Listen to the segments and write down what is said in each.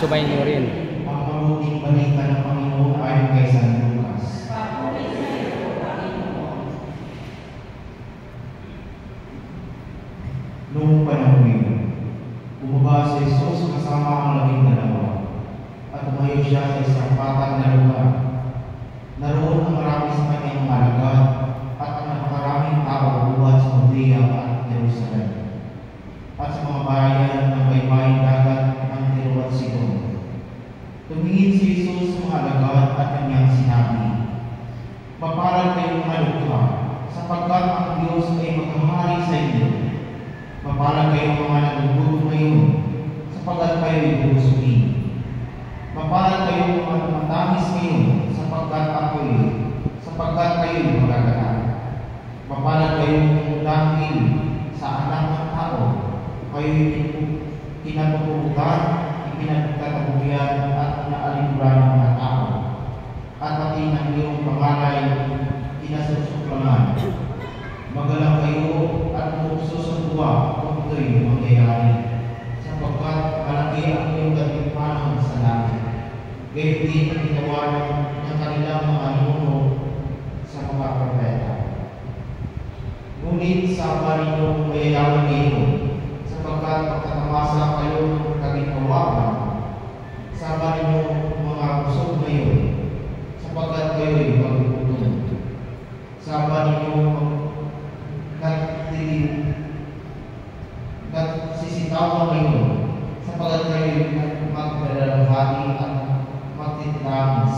sumayin niyo rin. Ang mabuting balita ng Panginoon ayon kay San Lucas. Noong panahon yun, bumaba si Jesus kasama ang 12 at tumayo siya sa isang patag na lugar. Naroon ang marami sa kanyang mga alagad at ang napakaraming tao buhat sa Judea at Jerusalem at sa mga bayan ng baybaying dagat ng Tiro at Sidon. Tumingin si Jesus sa mga alagad at kanyang sinabi, "Mapalad kayong malukha, sapagkat ang Diyos ay maghahari sa inyo. Mapalad kayong mga nagugutom ngayon, sapagkat kayo ay busugin. Mapalad kayong mga tumatamis ngayon, sapagkat kayo ay magaganap. Mapalad kayong dahil sa anak ng tao, kayo ay kinatutukan, ipinagkatabuyan at inaalingura ng mga tao, at pati ng iyong pangalay kinasusuklaman. Magalang kayo at magsusunduwa kung ito'y mangyayari, sapagkat malaki ang iyong katipanan sa langit. Gayon din ang ginawa ng kanilang mga nuno sa mga propeta. Ngunit sa Panginoong mayayaman ninyo, sapagkat magkatamasa kayo ng kaginhawahan, sa Panginoong mga busog ngayon, sapagkat kayo ay magugutom. Sa Panginoong sisitawa ngayon, sapagkat kayo magdadalahati at magtitiramis.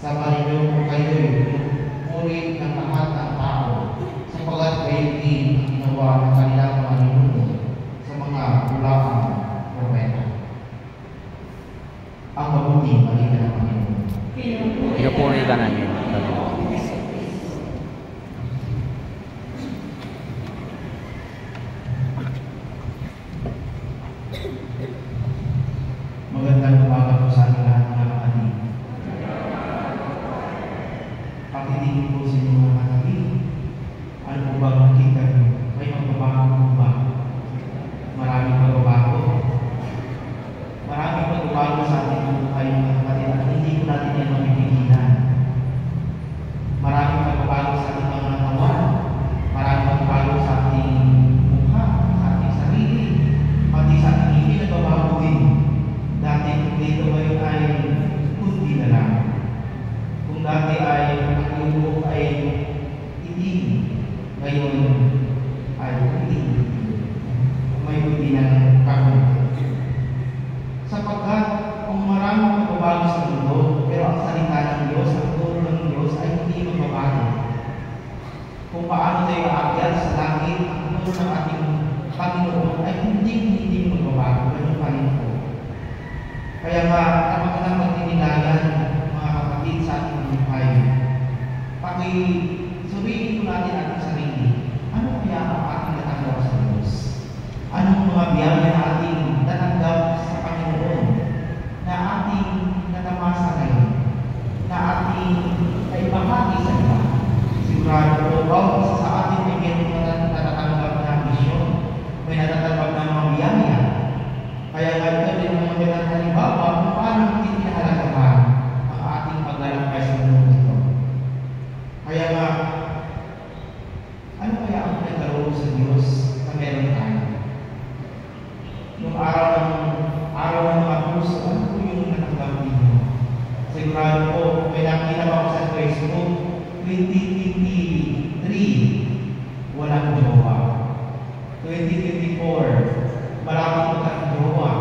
Sa Panginoon kayo'y pinupuri ng lahat ng tao, sapagkat kayo din ang ginawa ng kanilang mga ninuno sa mga hulaan propeta. Ang mabuting balita ng Panginoon. Pinupuri ka namin. Magandang umaga po sa ating lahat mga kapatid. Pakitingin po sa inyo mga kapatid. Ano po ba makikita nyo? May magbabago po ba? Maraming magbabago. Maraming magbabago sa ating buhay mga kapatid at hindi po natin yan mapipigilan. Maraming magbabago sa ating mga katawan. Maraming magbabago sa ating mukha, sa ating sarili, pati sa ating hindi nagbabago din. Dati kung dito ngayon ay kunti na lang. Kung dati ay ang iyong ay itim, ngayon ay kunti. May kunti ng kahon. Sapagkat kung maraming magbabago sa mundo, pero ang salita ng Diyos, ang turo ng Diyos ay hindi magbabago. Kung paano tayo aakyat sa langit, ang turo ng ating Panginoon ay hindi magbabago. Ganun pa rin po. Kaya nga, naman magtinilayan mga kapatid sa ating buhay. Suriin po natin ating sarili. Ano kaya ang ating natanggap sa Diyos? Anong mga biyaya na ating natanggap sa Panginoon? Na ating natamasa ngayon? Na ating naibahagi sa iba? Sigurado po, bawat isa sa atin ay mayroong natatanggap na misyon. May natatanggap na mga biyaya. Kaya nga ito din ang magandang halimbawa kung paano natin inahalagahan ang ating paglalakbay sa mundo ito. Kaya nga, ano kaya ang pinagkaloob sa Diyos na meron tayo? Yung araw ng mga puso, ano po yung natanggap ninyo? Sigurado po, may nakita ako sa Facebook, 2023, walang jowa. 2024, maraming magkakajowa.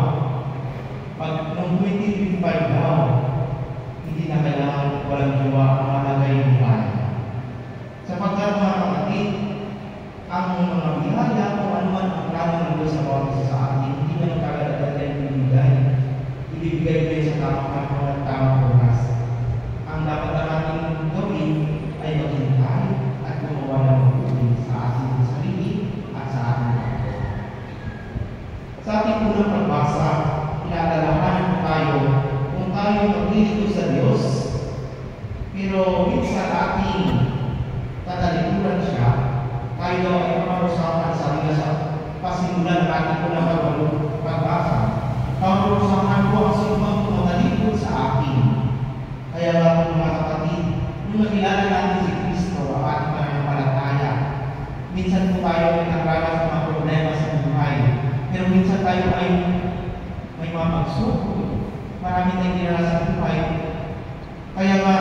Pag noong 2025 daw, hindi na kailangan walang jowa ang malagay ng buhay. Sapagkat mga kapatid, ang mga biyaya kung ano man ang plano ng Diyos sa bawat isa sa atin, hindi na magkakalaga tayo ibibigay. Ibibigay ko sa tamang panahon at tamang oras. Ang dapat natin gawin ay maghintay at gumawa ng mabuti sa ating sarili at sa ating kapatid. Sa ating unang pagbasa, inaalalahanan po tayo kung tayo maglilito sa Diyos, pero minsan ating tatalikuran siya, tayo ay maparusahan sa sarili sa pasimulan ng ating unang pagbasa. Parusahan ko ang sinumang tumatalikod sa akin. Kaya nga po mga kapatid, nung nakilala natin si Kristo, ang ating pananampalataya, minsan po tayo ay nagranas ng mga problema sa buhay. Pero minsan tayo ay may mga pagsubok. Marami tayong dinala sa buhay. Kaya nga,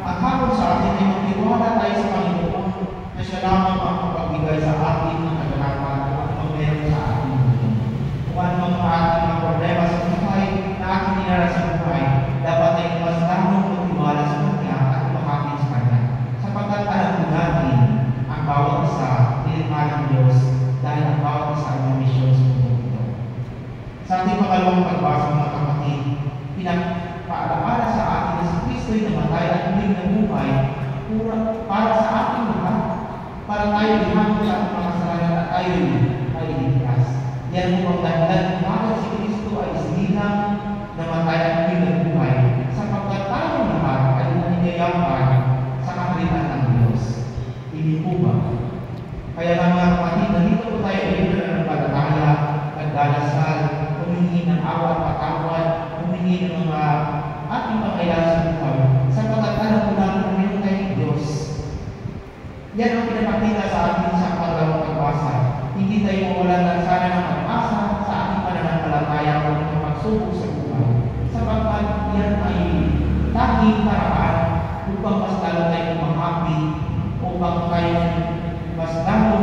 ang hapon sa atin ay magtiwala tayo sa Panginoon na siya lamang ang mapagbigay sa atin ng kaganapan kung ano mang meron sa atin. Kung ano mang ating mga problema sa buhay na ating dinala sa buhay, dapat ay mas lamang magtiwala sa Kanya at umakapit sa Kanya. Sapagkat alam po natin ang bawat isa nilikha ng Diyos dahil ang bawat isa ay may misyon sa mundo ito. Sa ating pangalawang pagbasa mga kapatid, pinagpaalaala sa atin na si Kristo'y namatay at muling nabuhay para sa ating lahat, para tayo ihanap sa ating mga kasalanan at tayo ay iligtas. Yan po ang dahilan kung bakit si Kristo ay isinilang, namatay at muling nabuhay, sapagkat tayo lahat ay nangyayampan sa kaharian ng Diyos. Hindi po ba? Kaya nga mga kapatid, nandito po tayo ay nananampalataya, nagdarasal, humingi ng awa at patawad, humingi ng mga ating pangailangan sa buhay, sapagkat alam po natin na meron tayong Diyos. Yan ang pinapakita sa atin sa pangalawang pagbasa. Hindi tayo mawalan ng sana ng pag-asa sa ating pananampalataya o ng pagsubok sa buhay, sapagkat yan ay tanging paraan upang mas lalo tayo kumakapi, upang tayo mas lalo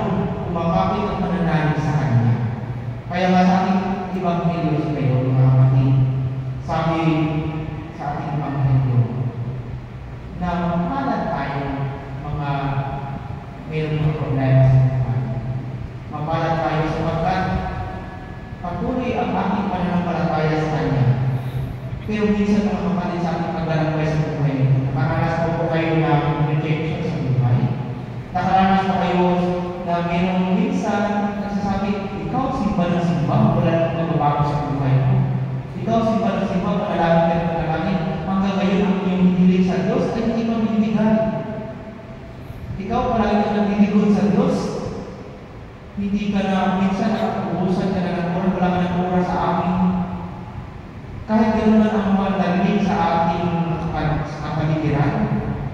kumakapit at mananalig sa Kanya. Kaya nga sa ating Ebanghelyo sa kayo, mga kapatid, sabi sa ating Ebanghelyo, na mapalan tayo mga mayroong mga problema sa buhay. Mapalan tayo sapagkat patuloy ang ating pananampalataya sa Kanya. Pero minsan mga kapatid sa ating paglalakbay sa buhay, nakaranas po kayo ng rejection sa buhay. Nakaranas po kayo na mayroong minsan nagsasabi, ikaw simba ng simba, wala nang magbabago sa buhay mo. Ikaw simba ng simba, panalangin ka ng panalangin, hanggang ngayon ang iyong hiniling sa Diyos ay hindi pa binibigay. Ikaw palagi ka nagliligon sa Diyos, hindi ka na minsan nakatubusan ka na ng oras, wala ka ng oras sa amin. Kahit gano'n lang ang mga narinig sa ating kapaligiran,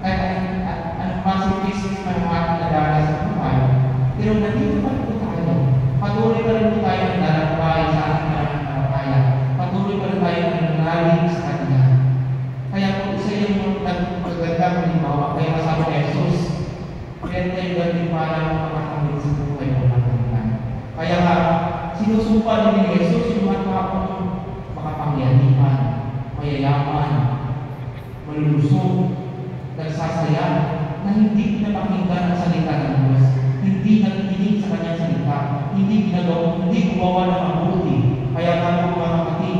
kahit anong pasipis man ang ating nadala sa buhay, pero nandito pa rin po tayo. Patuloy pa rin po tayo ng lalakbay sa ating pananampalataya. Patuloy pa rin tayo ng nangalalig sa Kanya. Kaya kung isa yung magandang halimbawa, kaya kasama ni Jesus, meron tayo gandang parang makakamit sa buhay mo natin. Kaya nga, sinusumpa din ni Jesus yung mga makapangyarihan, mayayaman, malulusog, nagsasaya, na hindi pinapakinggan ang salita ng Diyos, hindi nakikinig sa Kanyang salita, hindi gumawa ng mabuti. Kaya nga mga kapatid,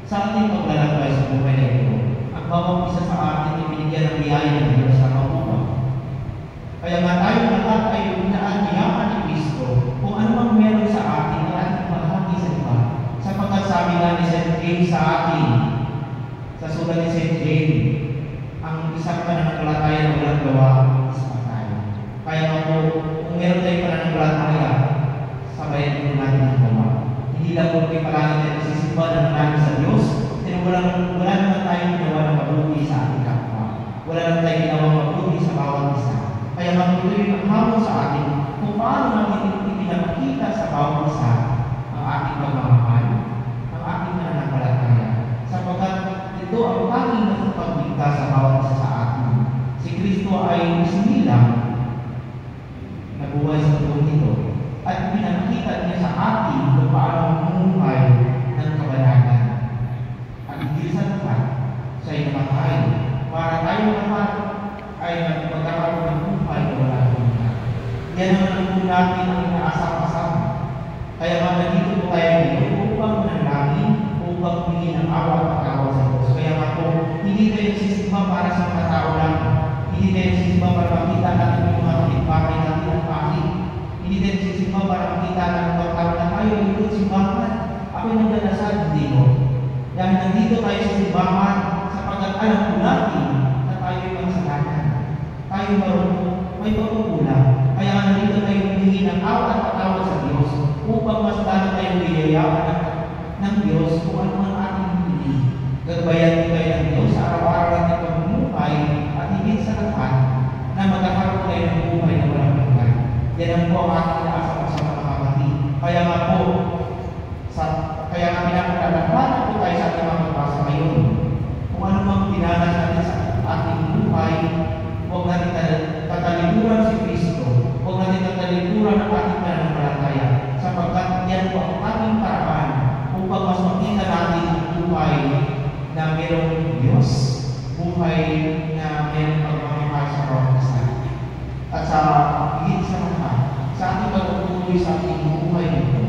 sa ating paglalakbay sa buhay na ito, ang bawat isa sa atin ay binigyan ng biyaya ng Diyos sa mabuhay. Kaya nga tayo lahat ay inaanyayahan ni Kristo kung ano mang meron sa atin ay ating mahagi sa iba. Sapagkat sabi nga ni St. James sa atin, sa sulat ni St. James, ang isang pananampalataya na walang gawa is patay. Kaya nga po, kung meron tayong pananampalataya, sabayan po natin ang gawa. Hindi lang po kayo palagi na nagsisimba na namin sa Diyos, pero wala naman tayong ginawa ng mabuti sa ating kapwa. Wala naman tayong ginawa mabuti sa bawat isa. Kaya magtuloy ang hamon sa atin kung paano natin ipinapakita sa bawat isa ang ating pagmamahal, ang ating pananampalataya. Sapagkat ito ang tanging nakapagligtas sa bawat isa sa atin. Si Kristo ay isinilang, nabuhay sa mundo ito, at pinakita niya sa atin kung paano mamuhay ng kabanalan. At hindi sa lahat, siya'y namatay para tayo naman ay magkakaroon ng buhay na wala hanggan. Yan ang po natin ang inaasam-asam. Kaya nga nandito po tayo ngayon upang manalangin, upang humingi ng awa at pagkawal sa Diyos. Kaya nga po, hindi tayo nagsisimba para sa mga tao lang. Hindi tayo nagsisimba para makita natin yung mga kapitbahay natin at pangit. Hindi tayo nagsisimba para makita natin ang tao na tayo ay ikot simbahan. Ako'y nagdadasal, hindi ko. Dahil nandito tayo sa simbahan sapagkat alam po natin na tayo ay magsalanan. Tayo may pagkukulang. Kaya nandito tayo humingi ng awa at patawad sa Diyos upang mas lalo tayong biyayaan ng Diyos kung ano ang ating pili. Gagabayan tayo ng Diyos sa araw-araw natin pamumuhay at higit sa lahat na magkakaroon tayo ng buhay na walang hanggan. Yan ang po ang ating inaasam sa mga kapatid. Kaya nga po, kaya nga pinapalalaman po tayo sa ating mga pagbasa ngayon. Kung ano mang dinanas natin sa ating buhay, huwag natin tatalikuran si Kristo. Huwag natin tatalikuran ang ating pananampalataya. Sapagkat yan po ang ating paraan upang mas makita natin ang buhay na mayroong Diyos. Buhay na mayroong pagmamahal sa bawat isa. At sa higit sa lahat, sa ating pagtutuloy sa ating buhay nito,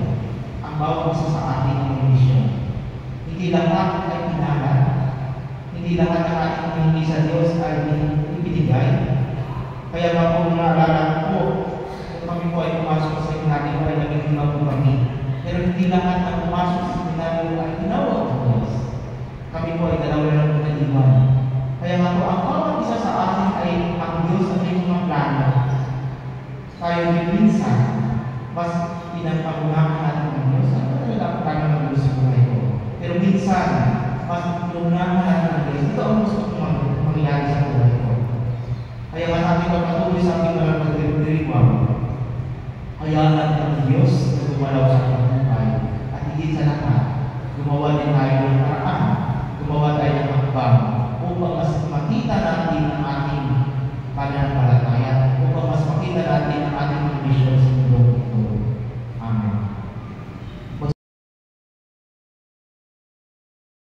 ang bawat isa sa ating misyon. Hindi lahat ay pinahan. Hindi lahat ng ating hinihingi sa Diyos ay ibinigay. Kaya nga po naalala ko, kung kami po ay pumasok sa seminaryo ay naging po kami. Pero hindi lahat ng pumasok sa seminaryo ay tinawag ng Diyos. Kami po ay dalawa lang po naliwan. Kaya nga po, ang bawat isa sa atin ay ang Diyos at may mga plano. Tayo din minsan, mas pinapangunahan natin ng Diyos. Ano talaga ang plano ng Diyos sa buhay ko? Pero minsan, mas pinunahan natin ng Diyos. Ito ang gusto kong mangyayari sa buhay ko. Kaya nga natin pagpatuloy sa ating mga pagdiriwang, hayaan natin ang Diyos na gumalaw sa ating buhay. At higit sa lahat, gumawa din tayo ng paraan, gumawa tayo ng hakbang, upang mas makita natin ang ating pananampalataya, upang mas makita natin ang ating misyon